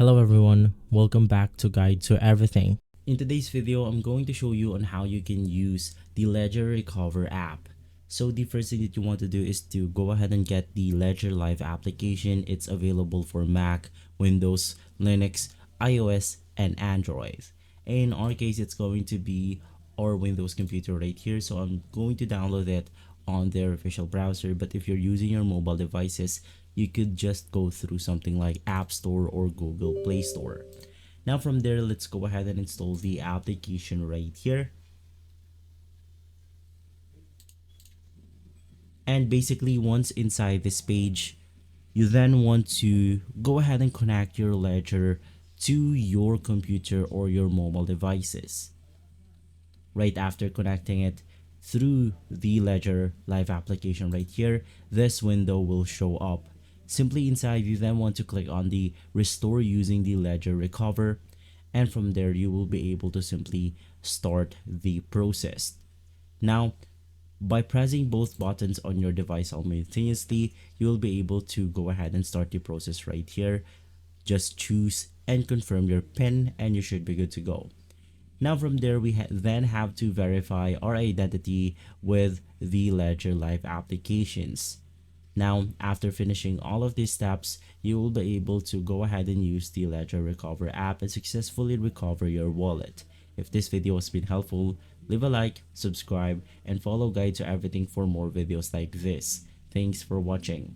Hello everyone, welcome back to Guide to Everything. In today's video, I'm going to show you on how you can use the Ledger Recover app. So the first thing that you want to do is to go ahead and get the Ledger Live application. It's available for Mac, Windows, Linux, iOS, and Android. In our case, it's going to be our Windows computer right here. So I'm going to download it on their official browser, but if you're using your mobile devices, you could just go through something like App Store or Google Play Store. Now from there, let's go ahead and install the application right here. And basically, once inside this page, you then want to go ahead and connect your Ledger to your computer or your mobile devices. Right after connecting it through the Ledger Live application right here, this window will show up. Simply inside, you then want to click on the Restore using the Ledger Recover, and from there you will be able to simply start the process. Now, by pressing both buttons on your device simultaneously, you will be able to go ahead and start the process right here. Just choose and confirm your PIN and you should be good to go. Now from there, we then have to verify our identity with the Ledger Live applications. Now, after finishing all of these steps, you will be able to go ahead and use the Ledger Recover app and successfully recover your wallet. If this video has been helpful, leave a like, subscribe, and follow Guide to Everything for more videos like this. Thanks for watching.